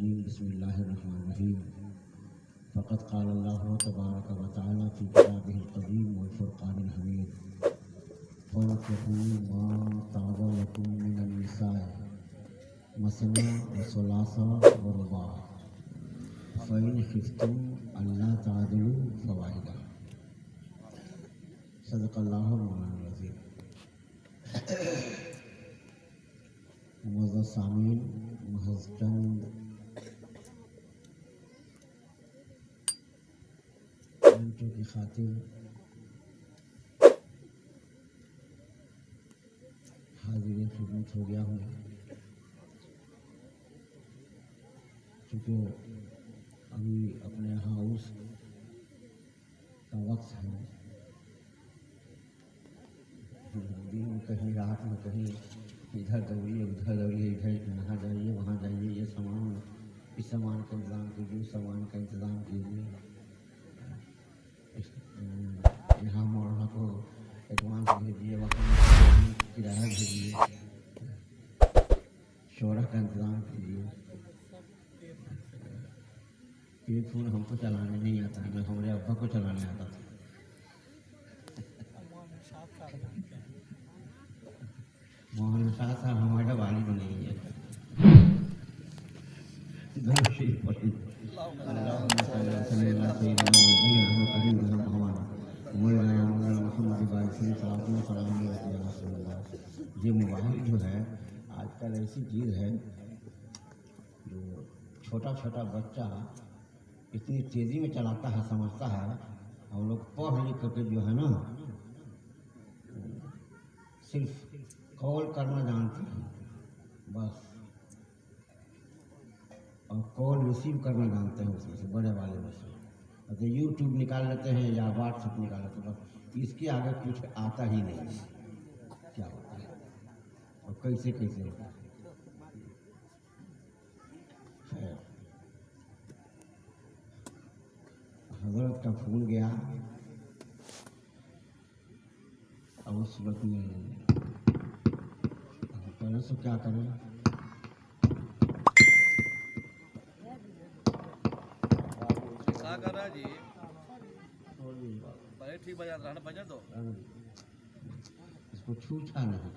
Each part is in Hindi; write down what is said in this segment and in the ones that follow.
रजीम बिस्मिल्लाहिर्रहमानिर्रहीम फ़क़त क़ाल अल्लाहु तबारक व तआला फ़ी किताबिहिल क़दीम वल फ़ुरक़ानिल हमीद फ़नकिहू मा ताब लकुम मिनन निसाए मसना व सुलासा व रुबा फ़इन ख़िफ़्तुम अल्ला तादिलू फ़वाहिदा। सदक़ल्लाहुल मौलाना अज़ीम। मुअज़्ज़ज़ सामीन, महज़ चंद मिनटों की खातिर हाज़िर खिदमत हो गया हूँ। चूँकि अभी अपने हाउस का वक्त है, दिन में कहीं, रात में कहीं, इधर दौड़िए उधर दौड़िए, इधर यहाँ जाइए वहाँ जाइए, ये सामान, इस सामान का इंतज़ाम कीजिए, उस सामान का इंतज़ाम कीजिए, यहाँ मौलाना को एडवांस भेजिए, वहाँ किराया भेजिए, शोरा का इंतज़ाम कीजिए। टेलीफोन हमको चलाने नहीं आता है, हमारे अब्बा को चलाने आता था। मोहन शाह साहब हमारा वालिद नहीं है। ये मोबाइल जो है आजकल ऐसी चीज़ है जो छोटा छोटा बच्चा इतनी तेज़ी में चलाता है, समझता है। हम लोग पढ़ लिख करके जो है ना सिर्फ कॉल करना जानते हैं बस, और कॉल रिसीव करना जानते हैं उसमें से, बड़े वाले में से। तो यूट्यूब निकाल लेते हैं या व्हाट्सएप निकाल लेते हैं, बस इसके आगे कुछ आता ही नहीं है क्या होता है और कैसे कैसे होता है। हज़रत का फ़ोन गया और उस वक्त में पहले से क्या करें, जी पहले ठीक बजा रहा बजा दो, इसको छूछा नहीं,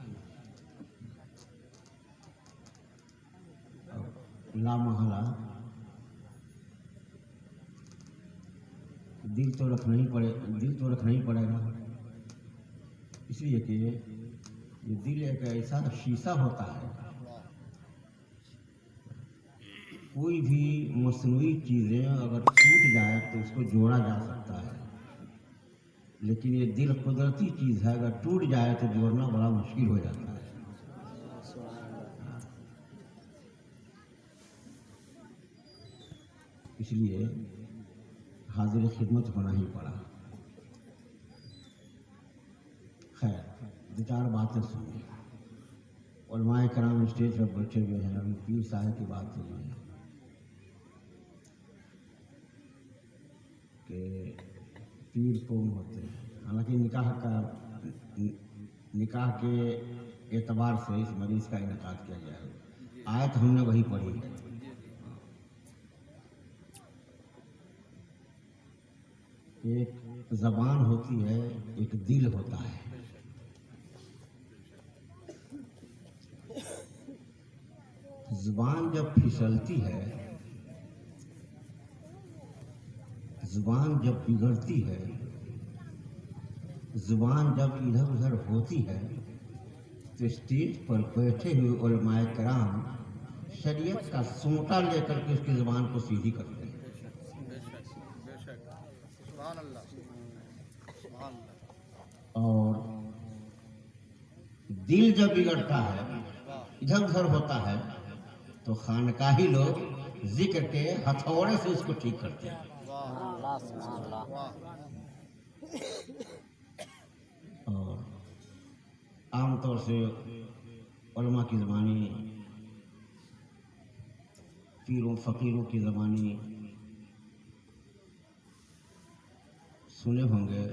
ला महला दिल तो रखना ही पड़ेगा, इसलिए कि ये दिल एक ऐसा शीशा होता है, कोई भी मसनूई चीज़ें अगर टूट जाए तो उसको जोड़ा जा सकता है, लेकिन ये दिल कुदरती चीज़ है, अगर टूट जाए तो जोड़ना बड़ा मुश्किल हो जाता है। इसलिए हाजिर खिदमत होना ही पड़ा। खैर, दो चार बातें सुनिए। उलमाए कराम स्टेज पर बैठे हुए हैं, अभी पीर साहब की बात सुनी है कि पीर कौन होते हैं। हालांकि निकाह के एतबार से इस मरीज का इनकार किया गया है। आयत हमने वही पढ़ी है। एक ज़बान होती है, एक दिल होता है। ज़ुबान जब फिसलती है, ज़ुबान जब बिगड़ती है, ज़ुबान जब इधर उधर होती है, तो स्टेज पर बैठे हुए उलमाए कराम शरीयत का सोंटा लेकर के उसकी ज़ुबान को सीधी करते हैं। और दिल जब बिगड़ता है, इधर उधर होता है, तो खानकाही लोग जिक्र के हथौड़े से उसको ठीक करते हैं। और आमतौर से उलमा की ज़बानी, पीरों फ़कीरों की ज़बानी सुने होंगे।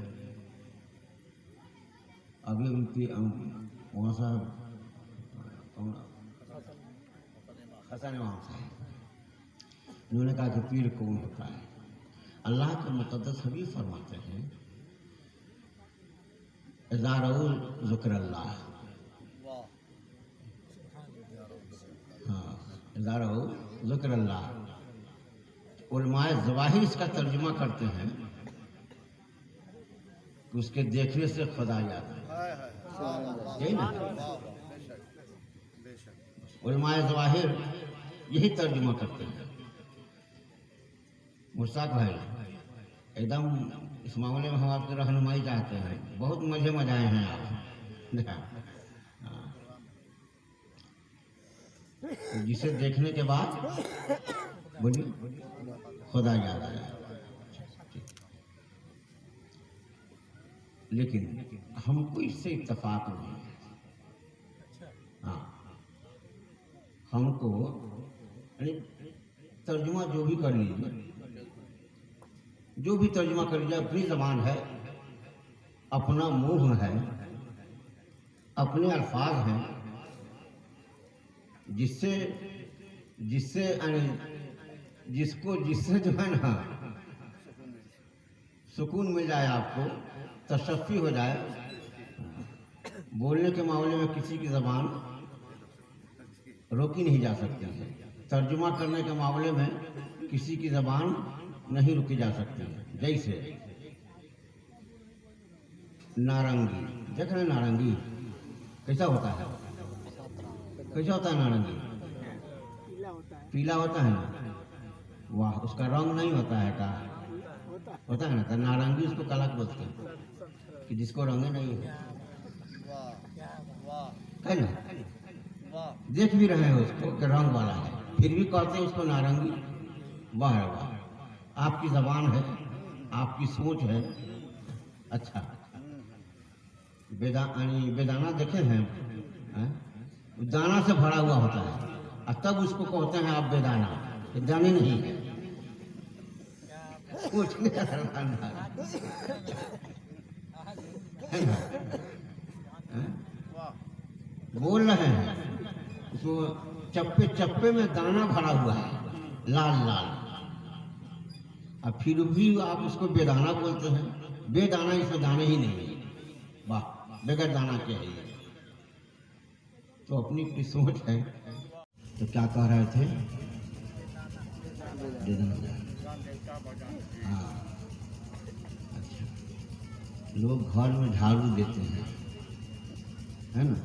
अभी उनकी वहाँ साहब हसन इमाम साहब उन्होंने कहा कि पीर कौन होता है? अल्लाह के मुक़द्दस हबीब फरमाते हैं, इज़ा रऊ ज़िक्रुल्लाह, हाँ, इज़ा रऊ ज़िक्रुल्लाह। उलमाए ज़वाहिर इसका तर्जुमा करते हैं कि उसके देखने से खुदा याद है, यही ना? उलमाए ज़वाहिर यही तर्जुमा करते हैं। मुश्ताक भाई, एकदम इस मामले में हम आपकी रहनुमाई चाहते हैं। बहुत मज़े मजाए हैं आप। हाँ। तो जिसे देखने के बाद बोलिए खुदा याद आया। लेकिन हमको इससे इत्तेफाक नहीं है। हाँ, हमको तर्जुमा जो भी कर लीजिए, जो भी तर्जुमा कर लीजिए, अपनी ज़बान है, अपना मुंह है, अपने अल्फाज हैं, जिससे जिससे जो है ना सुकून मिल जाए, आपको तशफ़ी हो जाए। बोलने के मामले में किसी की ज़बान रोकी नहीं जा सकती है। तर्जुमा करने के मामले में किसी की ज़बान नहीं रुकी जा सकती है। जैसे नारंगी, देख रहे नारंगी कैसा होता है? कैसा होता है नारंगी? पीला होता है ना? वाह, उसका रंग नहीं होता है का? होता है ना? तो नारंगी उसको काला बोलते हैं कि जिसको रंग नहीं है, है ना? देख भी रहे हैं उसको कि रंग वाला है, फिर भी कहते हैं उसको नारंगी। वाह वाह, आपकी ज़बान है, आपकी सोच है। अच्छा, बेदाना देखे हैं? दाना से भरा हुआ होता है और तब उसको कहते हैं आप बेदाना। दाने नहीं है, कुछ नहीं बोल रहे हैं। उसको चप्पे चप्पे में दाना भरा हुआ है, लाल लाल, और फिर भी आप उसको बेदाना बोलते हैं। बेदाना, इसमें दाने ही नहीं है। वाह, बगैर दाना के है ये। तो अपनी अपनी सोच है। तो क्या कह रहे थे? हाँ, अच्छा, लोग घर में झाड़ू देते हैं, है ना?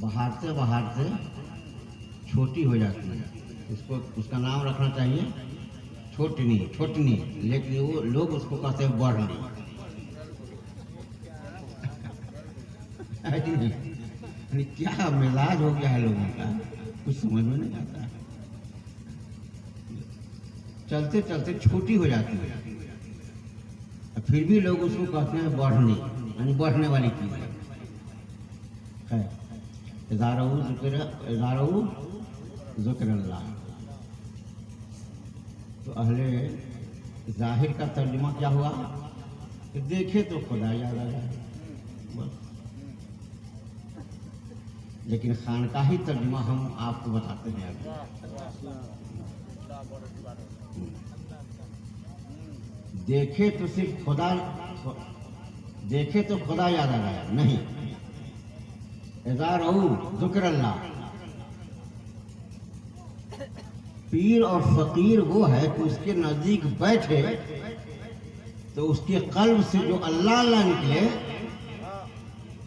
बहारते बहारते छोटी हो जाती है। उसका नाम रखना चाहिए छोटनी, छोटनी, लेकिन वो लोग उसको कहते हैं बढ़नी। क्या मिजाज हो गया है लोगों का, कुछ समझ में नहीं आता। चलते चलते छोटी हो जाती है, फिर भी लोग उसको कहते हैं बढ़नी, यानी बढ़ने वाली चीज है। इज़ारऊ ज़िक्रुल्लाह। तो अहले जाहिर का तर्जुमा क्या हुआ कि देखे तो खुदा याद आ जाए, बस। लेकिन खानकाही तर्जुमा हम आपको बताते हैं अभी। देखे तो सिर्फ खुदा, देखे तो खुदा याद आ गया, नहीं। इज़ारऊ ज़िक्रुल्लाह। पीर और फकीर वो है कि उसके नजदीक बैठे तो उसके कल्ब से जो अल्लाह अल्लाह निकले,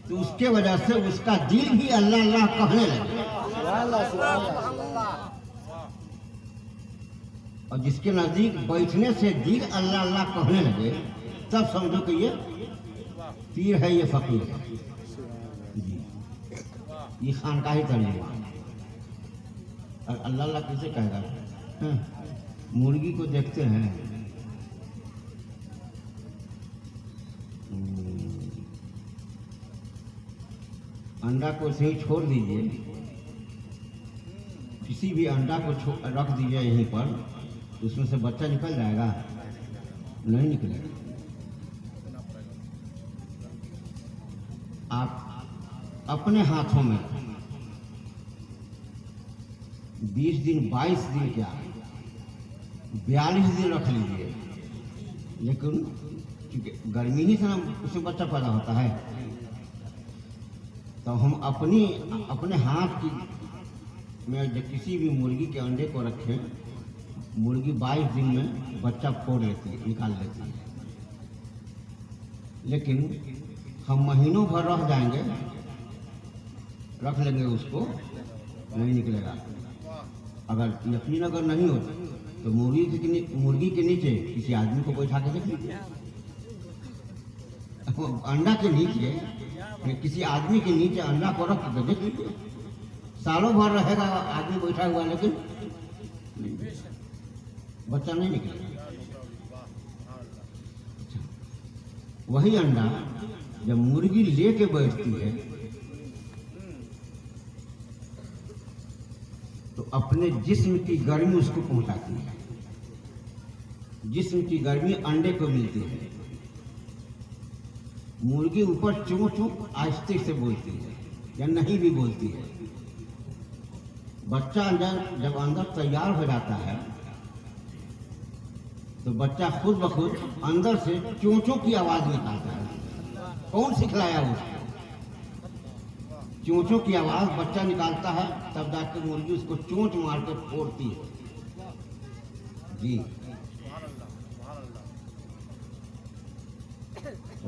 तो उसके वजह से उसका दिल भी अल्लाह अल्लाह कहने लगे। और जिसके नजदीक बैठने से दिल अल्लाह अल्लाह कहने लगे, तब समझो कि ये पीर है, ये फकीर है। जी, ये खानकाही तर्जुमा। और अल्लाह अल्लाह किसे कहेगा? मुर्गी को देखते हैं, अंडा को ऐसे ही छोड़ दीजिए, किसी भी अंडा को रख दीजिए यहीं पर, उसमें से बच्चा निकल जाएगा? नहीं निकलेगा। आप अपने हाथों में 20 दिन 22 दिन क्या 42 दिन रख लीजिए, लेकिन क्योंकि गर्मी ही से ना उससे बच्चा पैदा होता है, तो हम अपने हाथ की में जब किसी भी मुर्गी के अंडे को रखें, मुर्गी 22 दिन में बच्चा फोड़ लेती है, निकाल लेती है। लेकिन हम महीनों भर रह जाएंगे, रख लेंगे उसको, नहीं निकलेगा। अगर यकीन अगर नहीं हो तो मुर्गी के नीचे किसी आदमी को बैठा के देख लीजिए, अंडा के नीचे किसी आदमी के नीचे अंडा को रख के देख लीजिए, सालों भर रहेगा आदमी बैठा हुआ, लेकिन बच्चा नहीं निकलेगा। वही अंडा जब मुर्गी लेके बैठती है तो अपने जिस्म की गर्मी उसको पहुंचाती है, जिस्म की गर्मी अंडे को मिलती है। मुर्गी ऊपर चूं चूं आहिस्ते से बोलती है या नहीं भी बोलती है। बच्चा जब अंदर तैयार हो जाता है तो बच्चा खुद ब खुद अंदर से चोंचों की आवाज निकालता है। कौन सिखलाया उसको? चोंचों की आवाज बच्चा निकालता है, तब जाकर मुर्गी उसको चोंच मार कर फोड़ती है। जी, तो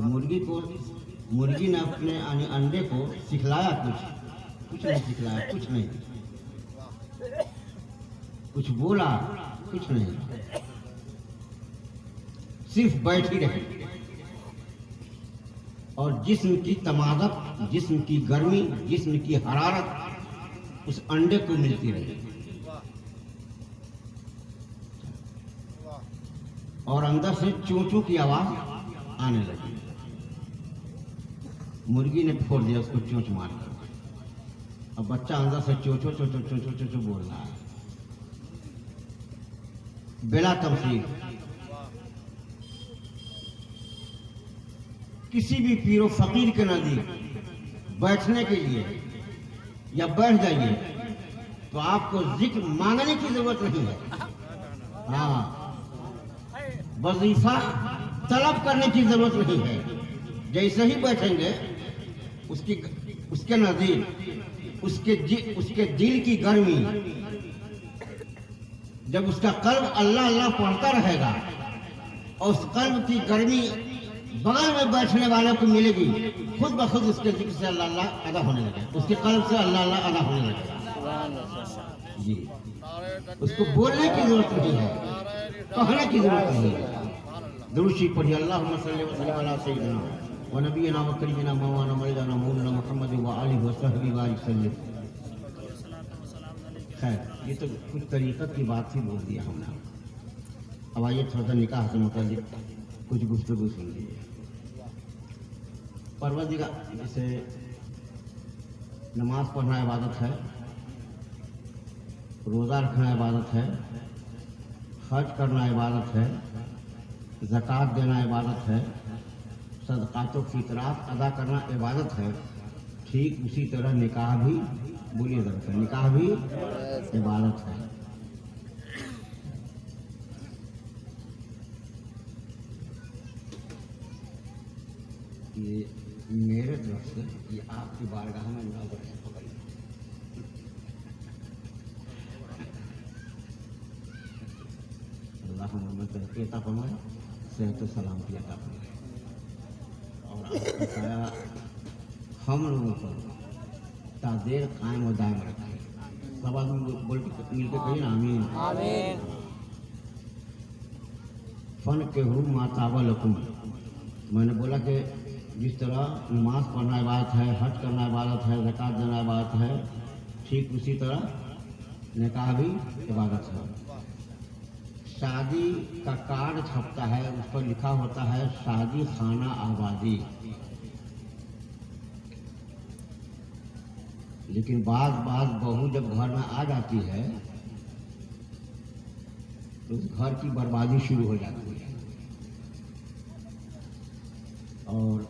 मुर्गी ने अपने अंडे को सिखलाया, कुछ नहीं सिखलाया, कुछ नहीं, कुछ बोला कुछ नहीं, सिर्फ बैठी रही और जिस्म की तमादत, जिस्म की गर्मी, जिस्म की हरारत उस अंडे को मिलती रही और अंदर से चोंचों की आवाज आने लगी। मुर्गी ने फोड़ दिया उसको चोंच मारकर। अब बच्चा अंदर से चोचो चोचो चोचो चोचो बोल रहा है, बिला तमसील। किसी भी पीरो फकीर के नजदीक बैठने के लिए या बैठ जाइए तो आपको जिक्र मांगने की जरूरत नहीं है। हाँ, वजीफा तलब करने की जरूरत नहीं है। जैसे ही बैठेंगे उसके नजदीक उसके दिल की गर्मी, जब उसका कल्ब अल्लाह अल्लाह पढ़ता रहेगा और उस कल्ब की गर्मी बगल में बैठने वाले को मिलेगी, खुद ब खुद उसके जिक्र से अल्लाह अल्लाह अदा होने लगे, उसके कल्ब से अल्लाह अल्लाह अदा होने लगे। जी, उसको बोलने की जरूरत नहीं है, कहने की जरूरत नहीं है। दुरूशी पढ़िए, अल्लाहुम्मा सल्ली व सल्लिम अला सय्यिदिना व नबिय्यिना व करीमिना मौलाना मौलाना मौलाना मुहम्मद व आलिहि व सहबिहि व सल्लम। खैर, ये तो कुछ तरीक़त की बात ही बोल दिया हमने। अब आइए थोड़ा सा निकाह से मुताल्लिक़ कुछ गुफ्तगू सुन लीजिए। परवरदिगार, जैसे नमाज पढ़ना इबादत है, रोज़ा रखना इबादत है, हज करना इबादत है, ज़कात देना इबादत है, सदक़ात व फ़ितरात अदा करना इबादत है। ठीक उसी तरह निकाह भी, बोलिए ज़रा, निकाह भी इबादत है। ये मेरे तरफ से, ये आपकी बारगाह में नज़र है, पकड़िए। अल्लाह हमें तरक्की अता फरमाए, सेहत व सलामती अता फरमाए और आपका साया हम लोगों पर तादेर कायम और दायम रखे। सब आदमी बोल के मिल के कहिए ना, आमीन आमीन। फन के हु मातावा लकुम, मैंने बोला कि जिस तरह नमाज पढ़ना इबादत है, हज करना इबादत है, ज़कात देना इबादत है, ठीक उसी तरह निकाह भी इबादत है। शादी का कार्ड छपता है, उस पर लिखा होता है शादी खाना आबादी, लेकिन बाज बहू जब घर में आ जाती है तो उस घर की बर्बादी शुरू हो जाती है। और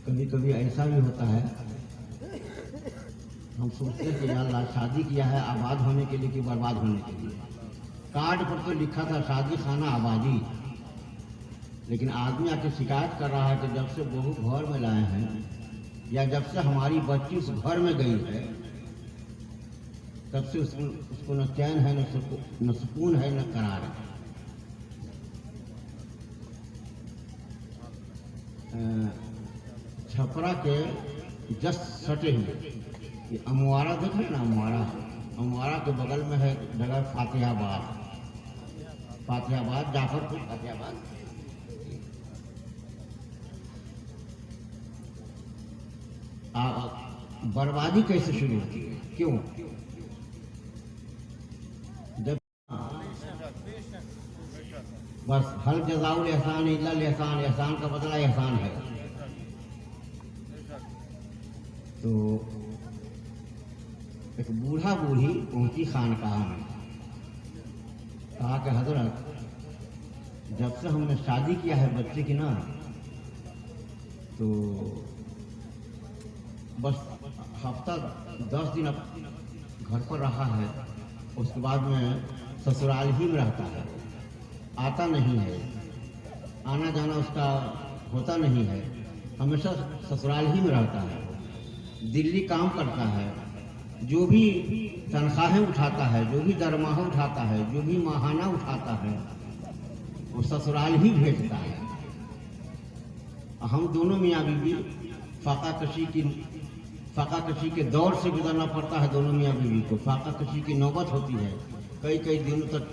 कभी कभी ऐसा भी होता है हम सोचते हैं कि या अल्लाह शादी किया है आबाद होने के लिए कि बर्बाद होने के लिए। कार्ड पर तो लिखा था शादी खाना आबादी, लेकिन आदमी आके शिकायत कर रहा है कि जब से बहू घर में लाए हैं या जब से हमारी बच्ची उस घर में गई है तब से उसको न चैन है, न सुकून है, न करार है। छपरा के जस्ट सटे हुए ये अमवारा देख रहे ना, अमवारा के बगल में है जगह फातिहाबाद जाफरपुर फातिहाबाद। बर्बादी कैसे शुरू होती है, क्यों? जब बस हल जज़ाउल एहसान इल्लल एहसान, एहसान का बदला एहसान है। तो एक बूढ़ा बूढ़ी पहुंची खानकाह में, कहा कि हजरत जब से हमने शादी किया है बच्चे की ना, तो बस हफ्ता 10 दिन अब घर पर रहा है, उसके बाद में ससुराल ही में रहता है, आता नहीं है, आना जाना उसका होता नहीं है, हमेशा ससुराल ही में रहता है, दिल्ली काम करता है, जो भी तनख्वाहें उठाता है, जो भी दरमाहा उठाता है, जो भी माहाना उठाता है, वो ससुराल ही भेजता है। हम दोनों मियाँ बीवी फाका कशी के दौर से गुजरना पड़ता है। दोनों मियाँ बीवी को फाका कशी की नौबत होती है, कई कई दिनों तक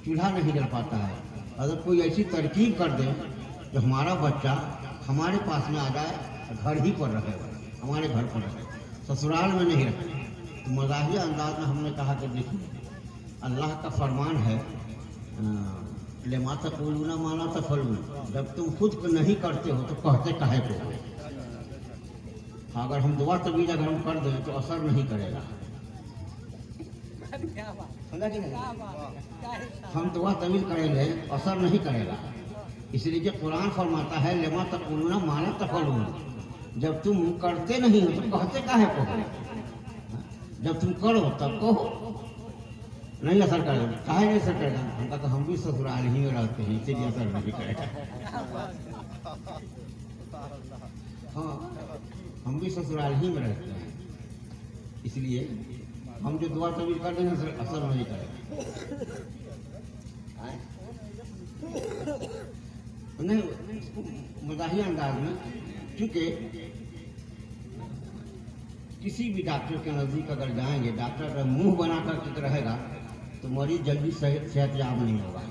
चूल्हा नहीं जल पाता है। अगर कोई ऐसी तरकीब कर दे कि हमारा बच्चा हमारे पास में आ जाए, घर ही पर रहे, हमारे घर पर रहे, ससुराल में नहीं रहे, तो मज़ाहिया अंदाज में हमने कहा कि देखिए अल्लाह का फरमान है, लेमा तक़ूलूना मा ला तफ़अलून, जब तुम खुद को नहीं करते हो तो कहते काहे को हो। अगर हम दुआ तवीज़ अगर हम कर दें तो असर नहीं करेगा, हम दुआ तवीज़ करेंगे असर नहीं करेगा। इसलिए कि कुरान फरमाता है लेमा तक़ूलूना मा ला तफ़अलून, जब तुम करते नहीं हो तो कहते काहे को हो, जब तुम करो तब कहो, नहीं असर करेगा। काहे नहीं असर करेगा? हम कहा हम भी ससुराल ही में रहते हैं, इसीलिए असर नहीं करेगा। हाँ, हम भी ससुराल ही में रहते हैं, इसलिए हम जो दुआ तवीज़ कर देंगे असर नहीं करेगा। नहीं, मज़ाहिया अंदाज में, क्योंकि किसी भी डॉक्टर के नज़दीक अगर जाएंगे, डॉक्टर का मुंह बना कर रहेगा तो मरीज जल्दी सेहतयाब नहीं होगा।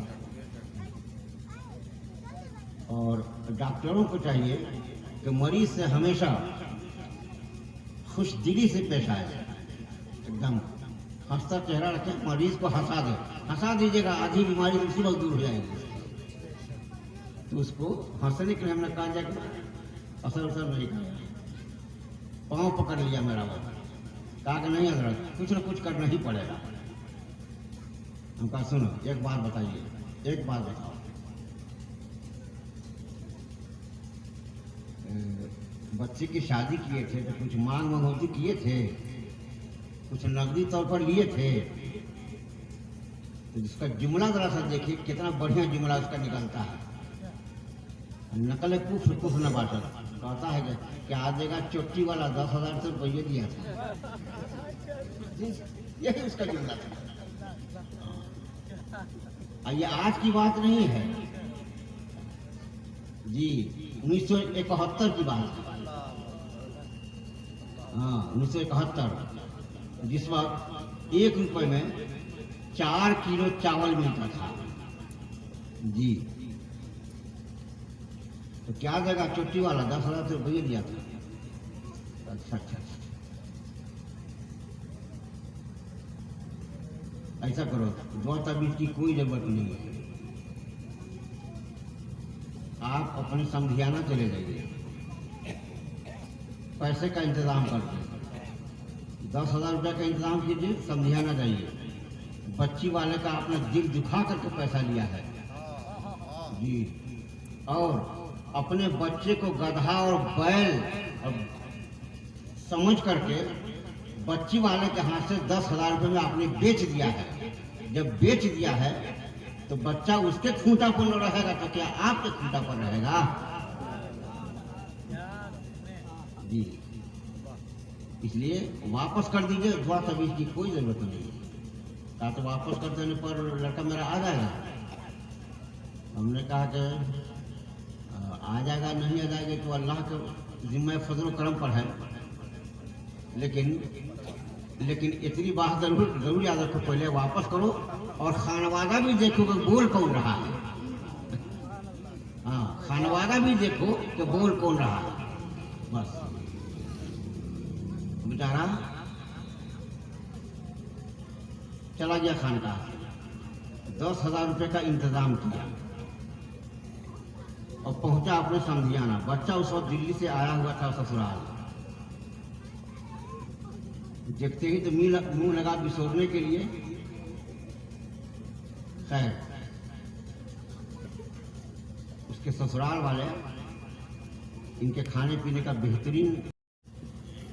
और डॉक्टरों को चाहिए कि मरीज से हमेशा खुश दिली से पेश आए, एकदम हंसता चेहरा रखें, मरीज को हंसा दीजिएगा, आधी बीमारी उसी वक्त दूर हो जाएगी। तो उसको हंसने के लिए हमने कहा जाए असर नहीं करेगा। पाँव पकड़ लिया मेरा बाबा, कहा कि नहीं हजरत कुछ न कुछ करना ही पड़ेगा। हम कहा सुनो एक बात बताइए, एक बात बताओ, बच्चे की शादी किए थे तो कुछ मांग मंगौती किए थे, कुछ नकदी तौर पर लिए थे, तो जिसका जुमला जरा सा देखिए कितना बढ़िया जुमला उसका निकलता है। नकल कुफ न बाटल, कहता है कि आज देगा चोटी वाला 10,000 से रुपये दिया था, यही उसका जुमला था। ये आज की बात नहीं है जी, 1971 की बात है। हाँ 1971, जिस वक्त 1 रुपये में 4 किलो चावल मिलता था जी। तो क्या देगा चोटी वाला 10,000 से रुपये दिया था। अच्छा, ऐसा करो, दुआ तवीज़ की कोई जरूरत नहीं है, आप अपने समधियाना चले जाइए, पैसे का इंतजाम करके 10,000 रुपये का इंतजाम कीजिए, समधियाना जाइए, बच्ची वाले का अपना दिल दुखा करके पैसा लिया है जी, और अपने बच्चे को गधा और बैल समझ करके बच्ची वाले के हाथ से 10,000 रुपये में आपने बेच दिया है। जब बेच दिया है तो बच्चा उसके खूंटा पर न रहेगा तो क्या आपके खूंटा पर रहेगा? जी, इसलिए वापस कर दीजिए। दुआ तबीज की कोई जरूरत नहीं है। या तो वापस कर देने पर लड़का मेरा आ जाएगा। हमने कहा कि आ जाएगा नहीं आ जाएगा तो अल्लाह के जिम्मे फजल करम पर है, लेकिन इतनी बात जरूर याद रखो, पहले वापस करो और खानवादा भी देखो कि बोल कौन रहा है। हाँ, खानवादा भी देखो कि बोल कौन रहा है। बस बेचारा चला गया खानका, 10,000 रुपये का इंतजाम किया और पहुंचा अपने समझियाना। बच्चा उस वक्त दिल्ली से आया हुआ था ससुराल। देखते ही तो मुंह लगा बिसोरने के लिए। खैर, उसके ससुराल वाले इनके खाने पीने का बेहतरीन,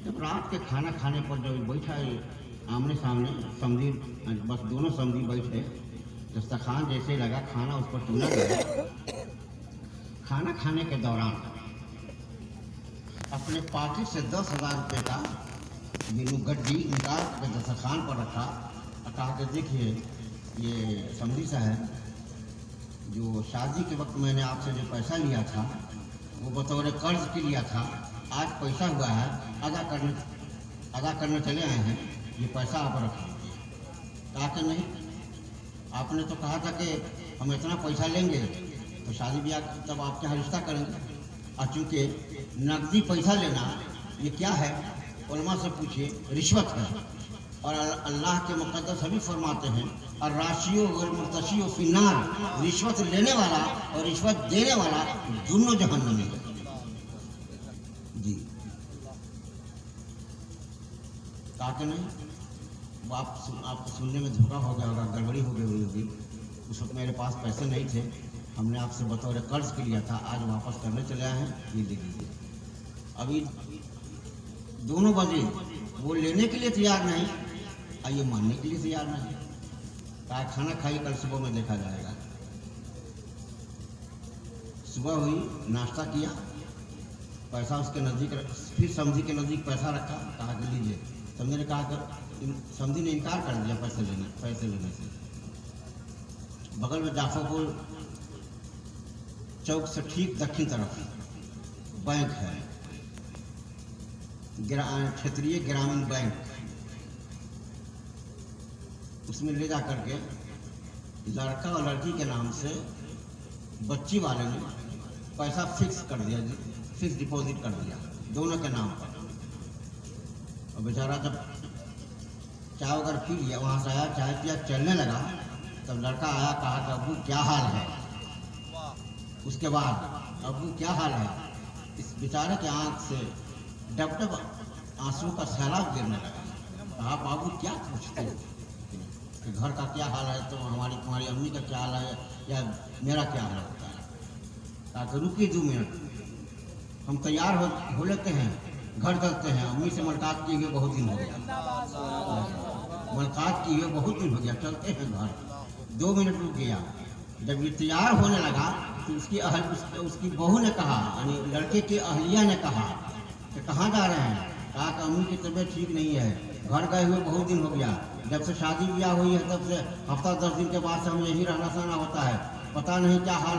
जब रात के खाना खाने पर जब बैठा आमने सामने समझी, बस दोनों समझी बैठे, दस्तरखान जैसे लगा खाना उस पर चूना गया। खाना खाने के दौरान अपने पॉकेट से 10,000 रुपये का मीनू गड्डी निकाल के दस्तरखान पर रखा और कहा कि देखिए ये समझी साहब, जो शादी के वक्त मैंने आपसे जो पैसा लिया था वो बतौर कर्ज के लिया था, आज पैसा हुआ है, अदा करने चले आए हैं, ये पैसा आप रखें। कहा कि नहीं, आपने तो कहा था कि हम इतना पैसा लेंगे तो शादी ब्याह तब आपके यहाँ रिश्ता करेंगे। और चूँकि नकदी पैसा लेना ये क्या है, उलमा से पूछिए, रिश्वत है। और अल्लाह के मुक़द्दस हबीब फरमाते हैं, और राशियों और मुर्तशियों फिन्नार, रिश्वत लेने वाला और रिश्वत देने वाला दोनों जहन्नमी है। जी, कहा कि नहीं, वो आपको सुनने में धोखा हो गया होगा, गड़बड़ी हो गई हुई होगी। उस वक्त मेरे पास पैसे नहीं थे, हमने आपसे बतौर कर्ज के लिया था, आज वापस करने चले आए हैं, ये ले लीजिए। अभी 2 बजे वो लेने के लिए तैयार नहीं और ये मानने के लिए तैयार नहीं। कहा खाना खाइए, कल सुबह में देखा जाएगा। सुबह हुई, नाश्ता किया, पैसा उसके नज़दीक, फिर समझी के नज़दीक पैसा रखा, कहा कि लीजिए। समझी ने कहा कि समझी ने इनकार कर दिया पैसे लेने से। बगल में जाफरपुर चौक से ठीक दक्षिण तरफ बैंक है, क्षेत्रीय ग्रामीण बैंक। उसमें ले जा करके लड़का और लड़की के नाम से बच्ची वाले ने पैसा फिक्स कर दिया, फिक्स डिपॉजिट कर दिया दोनों के नाम पर। और बेचारा जब चाय वगैरह पी लिया, वहाँ से आया, चाय पिया, चलने लगा, तब लड़का आया, कहा कि अब्बू क्या हाल है। उसके बाद अब्बू क्या हाल है, इस बेचारे के आँख से डब डब आंसू का सैलाब गिरने लगा। कहा बाबू क्या पूछते हो कि घर का क्या हाल है, तो तुम्हारी अम्मी का क्या हाल है या मेरा क्या हाल होता है। कहा कि रुकिए 2 मिनट, हम तैयार हो लेते हैं, घर चलते हैं, अम्मी से मुलाकात किए हुए बहुत दिन हो गया, मुलाकात किए हुए बहुत दिन हो गया, चलते हैं घर। 2 मिनट रुक गया। जब ये तैयार होने लगा तो उसकी बहू ने कहा, यानी लड़के की अहलिया ने कहा कि कहाँ जा रहे हैं। कहा कि अम्मी की तबीयत ठीक नहीं है, घर गए हुए बहुत दिन हो गया, जब से शादी ब्याह हुई है तब से हफ्ता 10 दिन के बाद से हम यही रहना सहना होता है, पता नहीं क्या हाल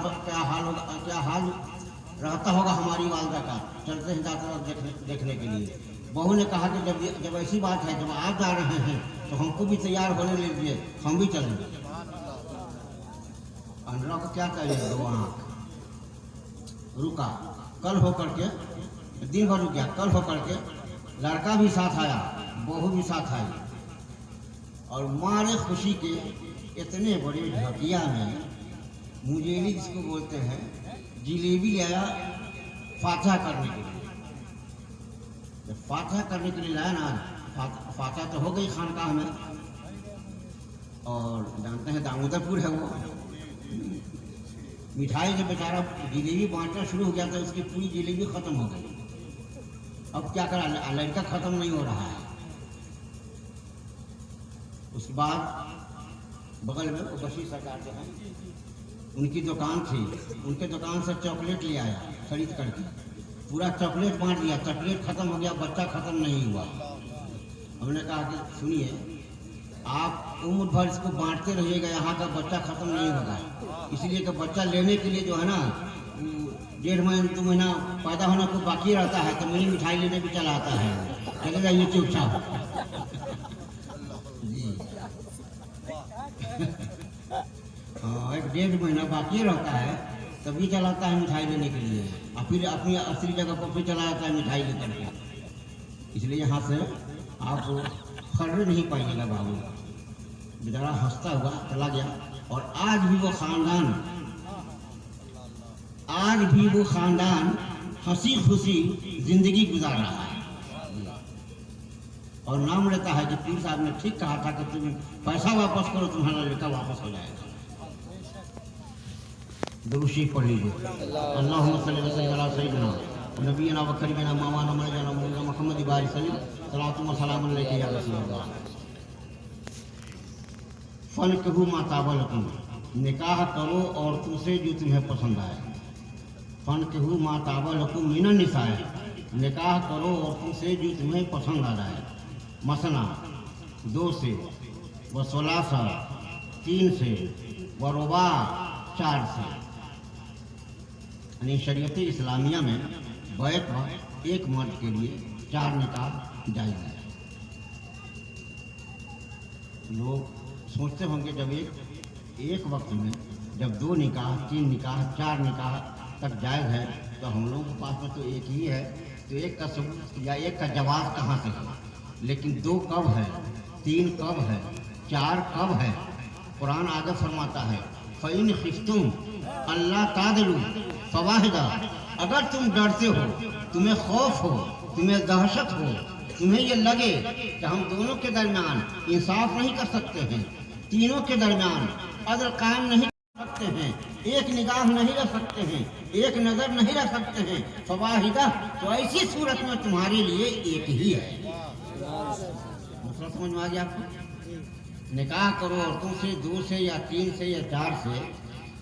रहता होगा हमारी वालदा का, चलते हैं जाते देखने के लिए। बहू ने कहा कि जब ऐसी बात है, जब आप जा रहे हैं तो हमको भी तैयार होने लीजिए, हम भी चलेंगे। अंदर को क्या करिए, 2 आँख रुका, कल होकर के दिन भर रुक गया, कल होकर के लड़का भी साथ आया, बहू भी साथ आई, और मारे खुशी के इतने बड़े ढकिया में मुंजेली जिसको बोलते हैं, जिलेबी लाया फातहा करने के लिए। जब फातहा करने के लिए लाया ना, फातहा तो हो गई खानकाह में, और जानते हैं दामोदरपुर है वो, मिठाई जब बेचारा जिलेबी बांटना शुरू हो गया तो उसकी पूरी जिलेबी खत्म हो गई। अब क्या करा, लड़का खत्म नहीं हो रहा है, उसके बाद बगल में वो बशीर सरकार जो है उनकी दुकान थी, उनके दुकान से चॉकलेट ले आया खरीद करके, पूरा चॉकलेट बांट दिया, चॉकलेट खत्म हो गया, बच्चा खत्म नहीं हुआ। हमने कहा कि सुनिए, आप उम्र भर इसको बांटते रहिएगा, यहाँ का बच्चा खत्म नहीं होगा, इसलिए कि बच्चा लेने के लिए जो है ना 1.5 महीना 2 महीना पैदा होना को बाकी रहता है, तो मिनी मिठाई लेने भी चला आता है, चले जाइए चुपचाप जी। हाँ, 1.5 महीना बाकी रहता है तभी चलाता है मिठाई लेने के लिए, और फिर अपनी असली जगह पर फिर चला जाता है मिठाई लेकर के। इसलिए यहाँ से आप फर्र नहीं पाइएगा बाबू। बेचारा हंसता हुआ चला गया, और आज भी वो खानदान हंसी खुशी जिंदगी गुजार रहा है, और नाम लेता है कि पीर साहब ने ठीक कहा था कि तुम पैसा वापस करो, तुम्हारा लड़का वापस हो जाएगा। दुरूशी पढ़ लीजिए। अल्लाहुम्मा सल्ली व सल्लिम अला सय्यिदिना नबीना व करीमिना मौलाना मौलाना मुहम्मद इबारी सल्लम सलातु व सलाम अलैहि या रसूल अल्लाह। फनकहू मा ताबा लकुम, निकाह करो औरतों से जो तुम्हें पसंद आए। फनकहू मा ताबा लकुम मिनन निसाए, निकाह करो औरतों से जो तुम्हें पसंद आ जाए। मसना 2 से, व सलासा 3 से, व रुबा 4 से। यानी शरीयत इस्लामिया में बैत पर एक मर्द के लिए 4 निकाह जायज़ है। लोग सोचते होंगे जब एक वक्त में जब 2 निकाह 3 निकाह 4 निकाह तक जायज़ है, तो हम लोगों के पास में तो एक ही है, तो एक का सबूत या एक का जवाब कहाँ से है? लेकिन 2 कब है, 3 कब है, 4 कब है? कुरान आगे फरमाता है फ़इन खिफ्तुम अल्लाह तादलू फवाहिदा, अगर तुम डरते हो, तुम्हें खौफ हो, तुम्हें दहशत हो, तुम्हें ये लगे कि हम दोनों के दरमियान इंसाफ नहीं कर सकते हैं, तीनों के दरमियान अदल कायम नहीं कर सकते हैं, एक निगाह नहीं रख सकते हैं, एक नज़र नहीं रख सकते हैं, फवाहिदा, तो ऐसी सूरत में तुम्हारे लिए एक ही है। दूसरा समझ में आ गया आपको? निकाह करो औरतों से 2 से या 3 से या 4 से,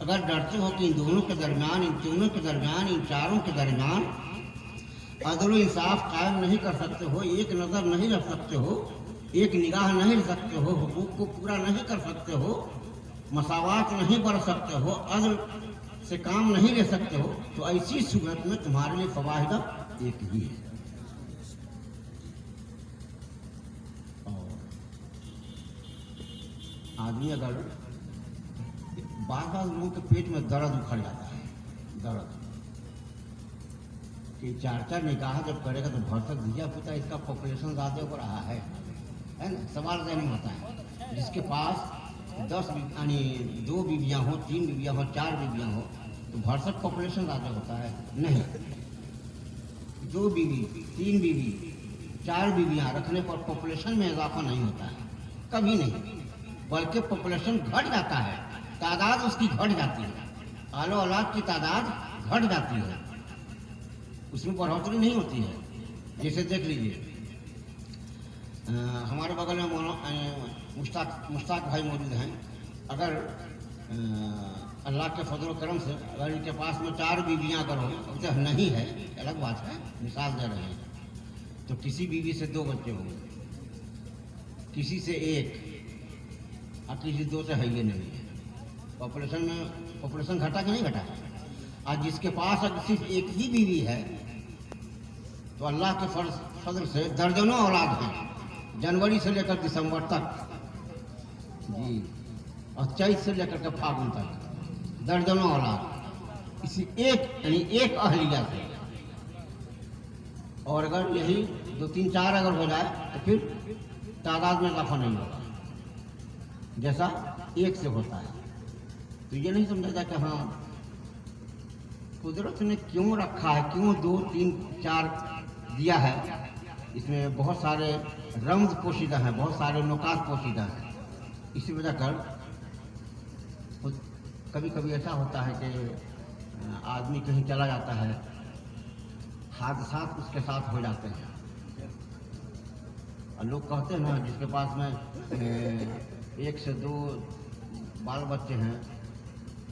अगर डरते हो कि इन दोनों के दरमियान, इन तीनों के दरमियान, इन चारों के दरमियान अदल इंसाफ कायम नहीं कर सकते हो, एक नज़र नहीं रख सकते हो, एक निगाह नहीं रख सकते हो, हुकूक को पूरा नहीं कर सकते हो, मसावात नहीं बरत सकते हो, अदल से काम नहीं ले सकते हो, तो ऐसी सूरत में तुम्हारे लिए फवाहिदा एक ही है। आदमी अगर बार लोगों के पेट में दर्द उखड़ जाता है, दर्द कि 4 निकाह जब करेगा तो भरसक दिया पुता, इसका पॉपुलेशन ज़्यादा हो रहा है ना? सवाल नहीं होता है। जिसके पास 10 यानी 2 बीवियाँ हो, 3 बीवियाँ हो, 4 बीवियाँ हो, तो भरसक पॉपुलेशन ज़्यादा होता है? नहीं। 2 बीवी, 3 बीवी, 4 बीवियाँ रखने पर पॉपुलेशन में इजाफा नहीं होता है, कभी नहीं, बल्कि पॉपुलेशन घट जाता है, तादाद उसकी घट जाती है, आलो औलाद की तादाद घट जाती है, उसमें बढ़ोतरी नहीं होती है। जैसे देख लीजिए, हमारे बगल में मुश्ताक भाई मौजूद हैं। अगर अल्लाह के फजल करम से अगर इनके पास में 4 बीवियाँ अगर हो, तो नहीं है अलग बात है, मिसाल दे रहे हैं, तो किसी बीवी से 2 बच्चे होंगे, किसी से 1 और किसी 2 से है ये नहीं है। पॉपुलेशन घटा कि नहीं घटा? आज जिसके पास अगर सिर्फ एक ही बीवी है, तो अल्लाह के फजल से दर्जनों औलाद हैं, जनवरी से लेकर दिसंबर तक जी, और चैत से लेकर के फागुन तक दर्जनों औलाद इसी एक यानी एक अहलिया से। और अगर यही 2, 3, 4 अगर हो जाए तो फिर तादाद में इजाफा नहीं होगा, जैसा 1 से होता है। तो ये नहीं समझा जाए कि हाँ कुदरत ने क्यों रखा है, क्यों 2, 3, 4 दिया है, इसमें बहुत सारे रमज पोशीदा हैं, बहुत सारे नुकात पोशीदा हैं। इसी वजह कर कभी कभी ऐसा होता है कि आदमी कहीं चला जाता है, हादसात उसके साथ हो जाते हैं। और लोग कहते हैं ना जिसके पास में 1 से 2 बाल बच्चे हैं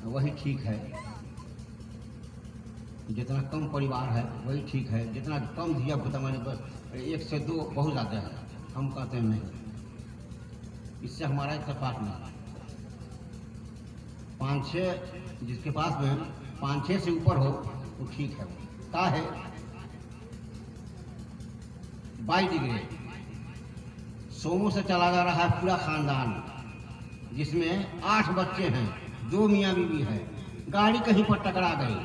वही ठीक है, जितना कम परिवार है वही ठीक है, जितना कम धिया पुता मैंने बस 1 से 2 बहुत ज़्यादा है, हम कहते हैं नहीं, इससे हमारा इत्तेफाक नहीं। 5-6 जिसके पास में 5-6 से ऊपर हो वो ठीक है। क्या है 22 डिग्री सोमों से चला जा रहा है पूरा खानदान, जिसमें 8 बच्चे हैं, 2 मियाँ बीवी है, गाड़ी कहीं पर टकरा गई,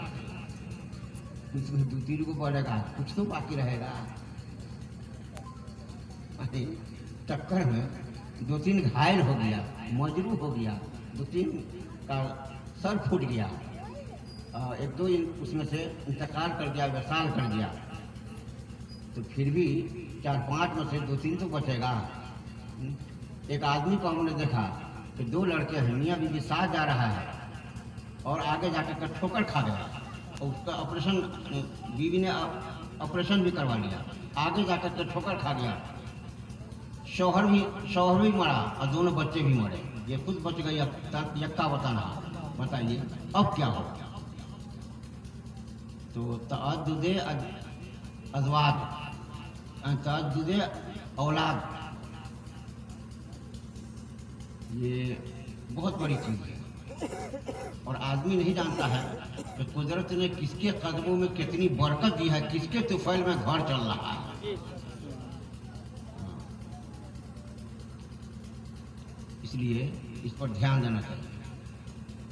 उसमें 2-3 को पड़ेगा, कुछ तो बाकी रहेगा। अरे टक्कर में 2-3 घायल हो गया, मजरू हो गया, 2-3 का सर फूट गया, 1-2 उसमें से इंतकाल कर दिया, वसाल कर दिया, तो फिर भी 4-5 में से 2-3 तो बचेगा। एक आदमी को हमने देखा कि 2 लड़के हैं, मियाँ बीवी साथ जा रहा है और आगे जाकर ठोकर खा गया और उसका ऑपरेशन, बीवी ने ऑपरेशन भी करवा लिया, आगे जाकर के ठोकर खा गया, शौहर भी मरा और दोनों बच्चे भी मरे, ये खुद बच गई। अब यक्का बताना, बताइए अब क्या हो। तो तअद्दुदे अज़वाज, तअद्दुदे औलाद, ये बहुत बड़ी चीज़ है और आदमी नहीं जानता है कि कुदरत ने किसके कदमों में कितनी बरकत दी है, किसके तुफैल में घर चल रहा है। इसलिए इस पर ध्यान देना चाहिए।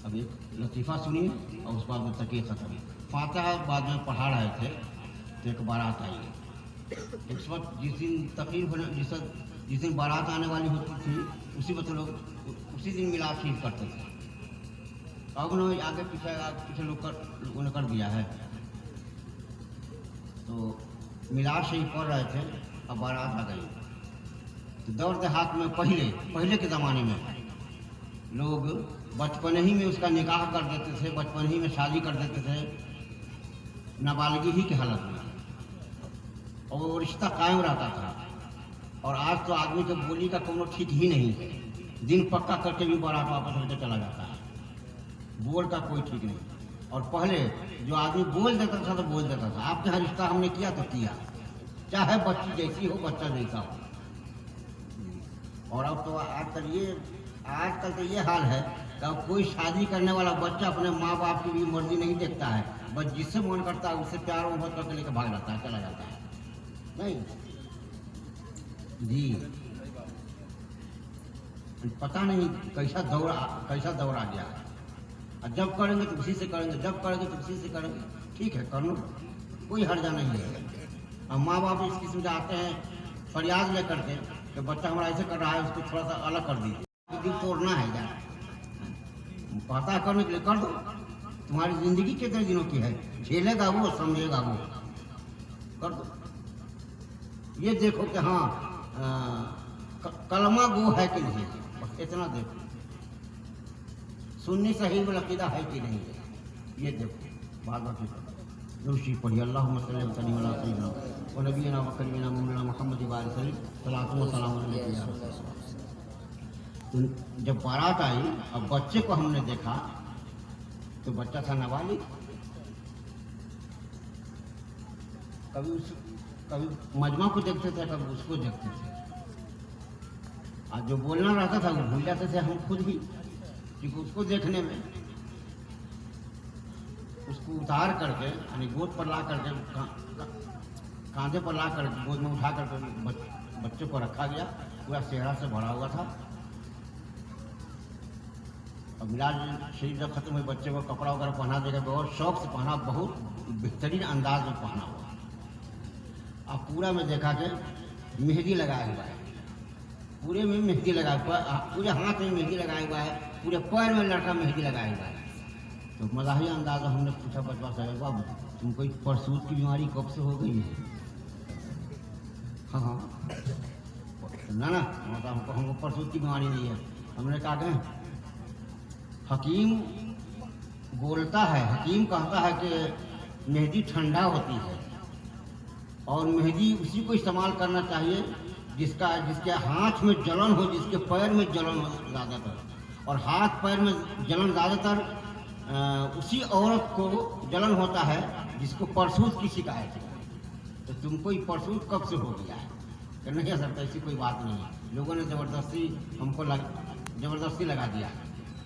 अब एक लतीफ़ा सुनिए और उस बाद में तकिए खत्म। फातिहा बाद में पढ़ा रहे थे तो एक बारात आई। उस वक्त जिस दिन तकरीर होने जिस दिन बारात आने वाली होती थी उसी वक्त लोग उसी दिन मिलाद शरीफ करते थे। अब उन्होंने आगे पीछे लोगों ने कर दिया है, तो मिलाद शरीफ पढ़ रहे थे, अब बारात आ गई। तो दौर देहात में पहले के ज़माने में लोग बचपन ही में उसका निकाह कर देते थे, बचपन ही में शादी कर देते थे, नाबालिगी ही की हालत में, और वो रिश्ता कायम रहता था। और आज तो आदमी के बोली का कोनो ठीक ही नहीं है, दिन पक्का करके भी बारात वापस होकर चला जाता है, बोल का कोई ठीक नहीं। और पहले जो आदमी बोल देता था तो बोल देता था, आपके यहाँ रिश्ता हमने किया तो किया, चाहे बच्ची जैसी हो बच्चा जैसा हो। और अब तो आजकल तो ये हाल है कि अब कोई शादी करने वाला बच्चा अपने माँ बाप की भी मर्जी नहीं देखता है, बस जिससे मन करता है उससे प्यार मोहब्बत करके लेकर भाग जाता है, चला जाता है। नहीं जी, पता नहीं कैसा दौर आ गया है। और जब करेंगे तो उसी से करेंगे, जब करेंगे तो उसी से करेंगे, ठीक है कर लो, कोई हर्जा नहीं है। और माँ बाप इस किस्म से आते हैं फरियाद लेकर के कि बच्चा हमारा ऐसे कर रहा है, उसको थोड़ा सा अलग कर दीजिए, दिल तोड़ना है यार, पता करने के लिए कर दो। तुम्हारी जिंदगी कितने दिनों की है, झेलेगा वो, समझेगा वो, कर दो। ये देखो कि हाँ कलमा गो है कि नहीं, बस इतना देखो, सुन्नी सही में अकीदा है कि नहीं है, ये देखो। बाद बाकी दूसरी पढ़िए अल्लाहुम्मा सल्ली व सल्लिम अला सय्यिदिना व नबीना व करीमिना मौलाना मुहम्मद व आलिहि सलातो व सलाम अलैहि। तो जब बारात आई और बच्चे को हमने देखा तो बच्चा था नाबालिग, कभी मजमा को देखते थे, कभी उसको देखते थे, और जो बोलना रहता था वो भूल जाते थे हम खुद भी, क्योंकि उसको देखने में उसको उतार करके यानी गोद पर ला करके कांधे पर ला कर गोद में उठा करके बच्चे को रखा गया, पूरा सेहरा से भरा हुआ था। और मिलाद शरीफ जब खत्म हुई बच्चे को कपड़ा वगैरह पहना देगा, बहुत शौक से पहना, बहुत बेहतरीन अंदाज में पहना हुआ। अब पूरा में देखा कि मेहंदी लगाया हुआ है, पूरे में मेहंदी लगाया हुआ, पूरे हाथ में मेहंदी लगाया हुआ है, पूरे पैर में लड़का मेहंदी लगाया हुआ है। तो मज़ाही अंदाज हमने पूछा बचवा साहब, बाबू तुमको परसूत की बीमारी कब से हो गई है? हाँ ना हमको परसूत की बीमारी नहीं है। हमने कहा कि हकीम बोलता है, हकीम कहता है कि मेहंदी ठंडा होती है और मेहंदी उसी को इस्तेमाल करना चाहिए जिसके हाथ में जलन हो, जिसके पैर में जलन हो ज़्यादातर, और हाथ पैर में जलन ज़्यादातर उसी औरत को जलन होता है जिसको परसूत की शिकायत है। तो तुमको ये परसूत कब से हो गया है? कि नहीं सर, ऐसी कोई बात नहीं है। लोगों ने ज़बरदस्ती हमको ज़बरदस्ती लगा दिया।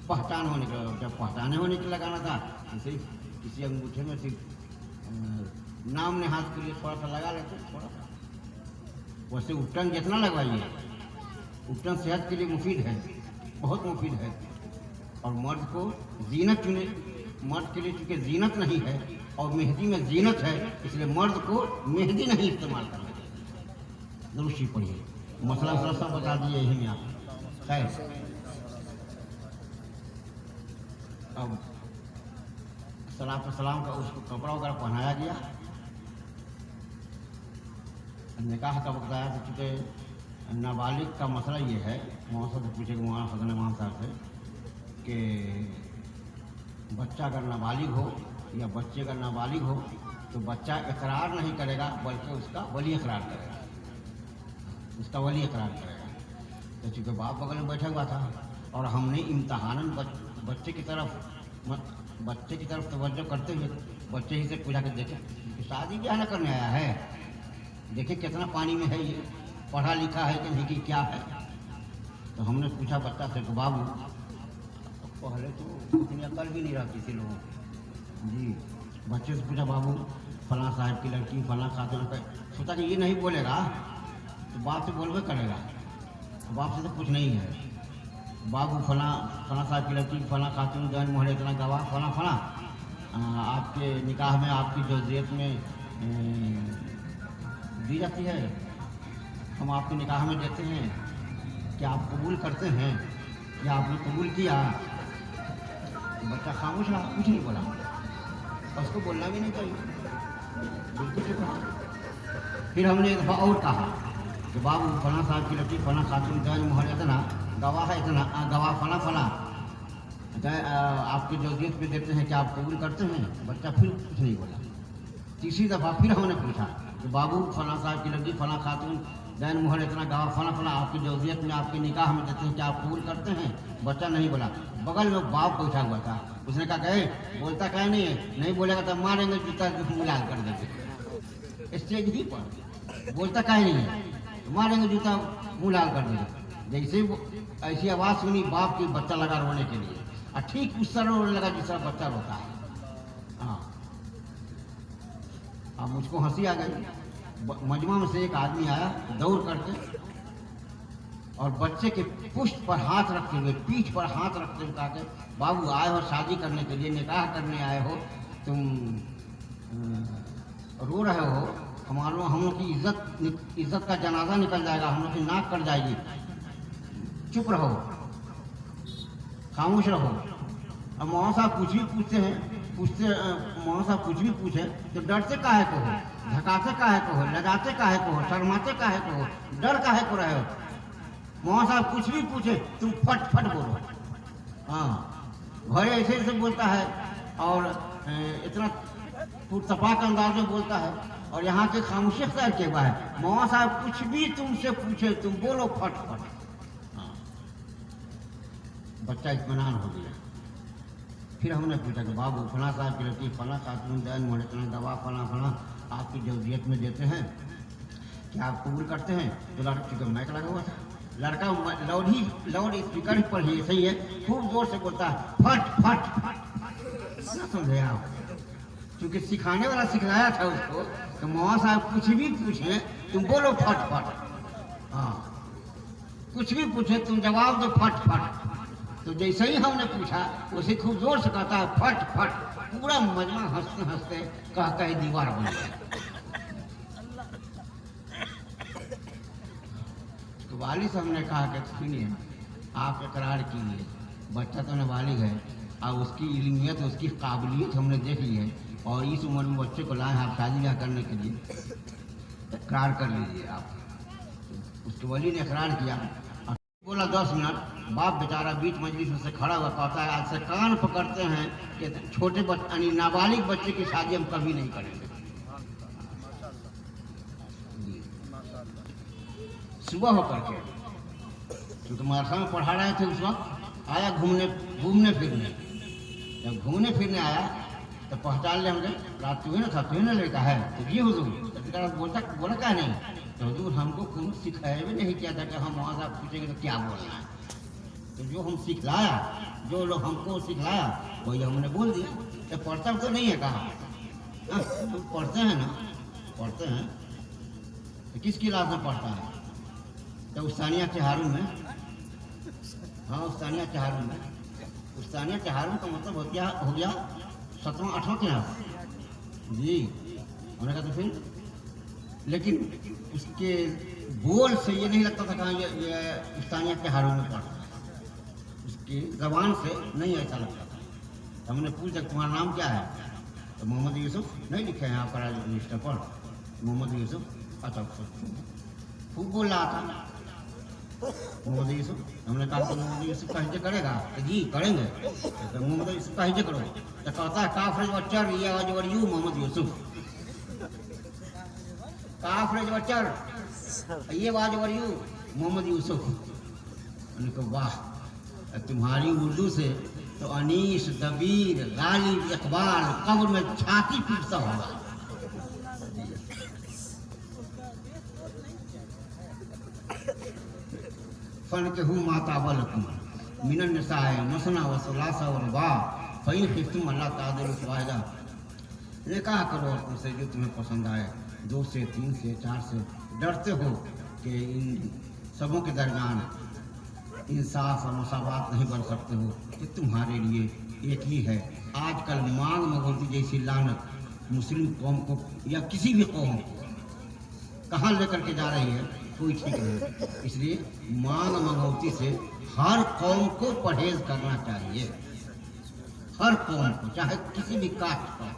पहचान होने का, जब पहचाने होने के लगाना था तो सिर्फ किसी अंगूठे में सिर्फ नाम ने हाथ के लिए थोड़ा सा लगा लेते, थोड़ा सा। वैसे उपटन जितना लगवाइए, उपटन सेहत के लिए मुफीद है, बहुत मुफीद है। और मर्द को जीनत चुने, मर्द के लिए चूँकि जीनत नहीं है और मेहंदी में जीनत है, इसलिए मर्द को मेहंदी नहीं इस्तेमाल करना चाहिए। दुरुस्ती पढ़िए, मसला सब बता दिए यही में आप। खैर, अब सलाम का उसको कपड़ा वगैरह पहनाया गया। निकाह का वक्त आया तो चूँकि नाबालिग का मसला ये है, वहाँ से पूछेगा वहाँ हसन इमाम साहब से कि बच्चा अगर नाबालिग हो या बच्चे अगर नाबालिग हो तो बच्चा इकरार नहीं करेगा, बल्कि उसका वली इकरार करेगा, उसका वली इकरार करेगा। तो चूँकि बाप बगल में बैठा हुआ था और हमने इम्तहानन बच्चे की तरफ तवज्जो करते हुए बच्चे ही से पूछा कि देखे शादी ब्याह न करने आया है, देखे कितना पानी में है, ये पढ़ा लिखा है कि नहीं कि क्या है। तो हमने पूछा बच्चा से कि बाबू, पहले तो इतनी अकल भी नहीं रहती थी लोगों की जी। बच्चे से पूछा बाबू फलां साहब की लड़की फलां खातून का, सोचा कि ये नहीं बोलेगा तो बाप से बोलबे करेगा, बाप से तो कुछ नहीं है। बाबू फलां साहब की लड़की फलां खातून जैन मोहर इतना गवाह फलां आपके निकाह में आपकी जौजियत में दी जाती है, हम आपके निकाह में देते हैं, क्या आप कबूल करते हैं, क्या आपने कबूल किया? बच्चा खामोश रहा, कुछ नहीं बोला, उसको बोलना भी नहीं चाहिए, बिल्कुल चुप रहा। फिर हमने एक दफ़ा और कहा कि बाबू फलां साहब की लड़की फलां खातून जैन मोहर इतना गवाह है, इतना गवाह फलां आपकी जौजियत में देते हैं, क्या आप कबूल करते हैं? बच्चा फिर कुछ नहीं बोला। तीसरी दफ़ा फिर हमने पूछा कि बाबू फलां साहब की लड़की फलां खातून जैन मोहर इतना गवाह फलां आपकी जौजियत में आपके निकाह में देते हैं, क्या आप कबूल करते हैं? बच्चा नहीं बोला। बगल में बाप बैठा हुआ था, उसने कहा कहे बोलता कहे नहीं है, नहीं बोलेगा तो मारेंगे, जूता मुलाल कर देंगे। स्टेज ही पर बोलता कहे नहीं है, मारेंगे, जूता मुलाल कर देंगे। जैसे ऐसी आवाज़ सुनी बाप की, बच्चा लगा रोने के लिए, और ठीक उस तरह रोने लगा जिस तरह बच्चा रोता है। हाँ, अब मुझको हंसी आ गई। मजमा में से एक आदमी आया दौड़ करके और बच्चे के पुष्ट पर हाथ रखते हुए, पीठ पर हाथ रखते हुए कहा कि बाबू आए हो शादी करने के लिए, निकाह करने आए हो, तुम रो रहे हो, हम लोग की इज्जत का जनाजा निकल जाएगा, हम लोग की नाक कट जाएगी, चुप रहो, खामोश रहो। अब मौलाना साहब कुछ भी पूछते हैं, मौलाना साहब कुछ भी पूछे तो डरते काहे को हो, धकाते काहे को हो, लगाते काहे को हो, शर्माते काहे को हो, डर काहे को रहे हो? मौलाना साहब कुछ भी पूछे तुम फट बोलो। हाँ, भले ऐसे बोलता है और इतना पुरतपाक अंदाज में बोलता है, और यहाँ के खामोशी अख्तियार किया हुआ है। मौलाना साहब कुछ भी तुमसे पूछे तुम बोलो फट। हाँ, बच्चा इत्मीनान हो गया। फिर हमने पूछा कि बाबू फलां साहब की लड़की फलां खातून जैन मोहर इतना गवाह फलां आपकी जौजियत में देते हैं, क्या आप कबूल करते हैं? तो लड़की का मैक लगा हुआ था, लड़का लाउड स्पीकर पर ही सही है, खूब जोर से बोलता है फट। ना समझे आप, क्योंकि सिखाने वाला सिखाया था उसको कि मौलाना साहब कुछ भी पूछे तुम बोलो फट। हाँ, कुछ भी पूछे तुम जवाब दो फट। तो जैसे ही हमने पूछा उसे खूब जोर से कहता है फट। पूरा मजमा हंसते कह दीवार बन गया। तो वाली से हमने कहा कि सुनिए, आप इकरार कीजिए, बच्चा तो नाबालिग है और उसकी इल्मियत उसकी काबिलियत हमने देख ली है, और इस उम्र में बच्चे को लाए आप शादी ब्याह करने के लिए, इकरार कर लीजिए आप। उसके वली ने इकरार किया, बोला 10 मिनट। बाप बेचारा बीच मजलिस में से खड़ा हुआ कहता है आज से कान पकड़ते हैं कि छोटे यानी नाबालिग बच्चे की शादी हम कभी नहीं करेंगे। सुबह होकर के, क्योंकि मदरसा में पढ़ा रहे थे उस वक्त, आया घूमने फिरने। जब घूमने फिरने आया तो पहचान ले हमने, रात तुम्हें ना था, तुम्हें ना लड़का है, तो ये हुजूर बोला क्या नहीं, तो हुजूर हमको कौन सिखाया भी नहीं किया था कि हम वहाँ से पूछेंगे तो क्या बोलना है। तो जो हम सिखलाया, जो लोग हमको सिखलाया वही हमने बोल दिया। तो पढ़ता तो नहीं है कहा, तो पढ़ते हैं ना, पढ़ते हैं तो किस क्लास में पढ़ता है, तो उस्तानिया चहारून में, हाँ उस्तानिया चहारून में। उस्तानिया चहारून का मतलब हो गया 7वां 8वां क्लास जी। हमने कहा तो फिर, लेकिन उसके बोल से ये नहीं लगता था कहाँ ये उस्तानिया चहारून में पढ़ता है, उसकी जबान से नहीं ऐसा लगता था। तो हमने पूछा तुम्हारा नाम क्या है, तो मोहम्मद यूसुफ नहीं लिखे हैं आपका रजिस्टर पर, मोहम्मद यूसुफ। अच्छा खूब बोल रहा था मोहम्मद यूसुफ। हमने कहा तो मोहम्मद यूसुफ का हिज्जे करेगा, तो जी करेंगे। तो मोहम्मद यूसुफ का हिज्जे करो, तो कहता है काफरेज बच्चर ये वाज वर यू मोहम्मद यूसुफ, काफरेज बच्चर ये वाज वर यू मोहम्मद यूसुफ। मैंने कहा वाह, तुम्हारी उर्दू से तो अनीस, दबीर, गालिब, इकबाल कब्र में छाती पीटता होगा। फन के हूँ माता बलकुम मिनन निसाए मसना व सुलासा व रुबा फ़इन खिफ्तुम अल्लाह तादिल वाहिदा। ये कहा करो तुमसे जो तुम्हें पसंद आए, 2 से 3 से 4 से, डरते हो कि इन सबों के दरमियान इंसाफ और मसावत नहीं बन सकते हो, कि तुम्हारे लिए एक ही है। आजकल मांग मगोती जैसी लानत मुस्लिम कौम को या किसी भी कौम को कहाँ लेकर के जा रही है, कोई ठीक नहीं। इसलिए मांग मगौती से हर कौम को परहेज करना चाहिए, हर कौम को, चाहे किसी भी कास्ट का।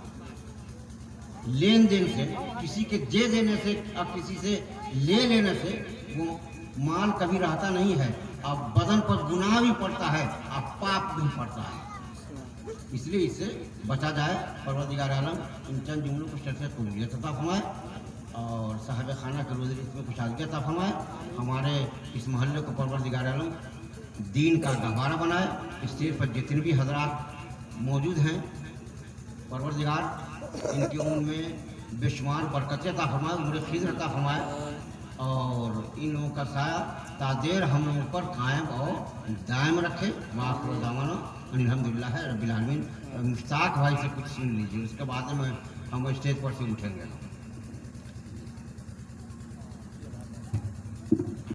लेन देन से, किसी के दे देने से और किसी से ले लेने से वो माल कभी रहता नहीं है, अब बदन पर गुनाह भी पड़ता है और पाप भी पड़ता है। इसलिए इससे बचा जाए। परवरदिगार आलम इन चंद जुमलों को शर्त कुलियत अता फरमाए और साहिब खाना के रोज़ इसमें कुछ आगे अता फरमाए। हमारे इस मोहल्ले को परवरदिगार आलम दीन का गहवारा बनाए। स्टेज पर जितने भी हजरात मौजूद हैं, परवरदिगार इनकी उम्र में बेशुमार बरकतें अता फरमाए, उम्र खिज़्र अता फरमाए और इन लोगों का साया तादेर हम लोगों पर कायम और दायम रखे। माफ़ दामाना अल्हम्दुलिल्लाह रब्बिल आलमीन। मुश्ताक भाई से कुछ सुन लीजिए, उसके बाद में हम स्टेज पर से उठेंगे।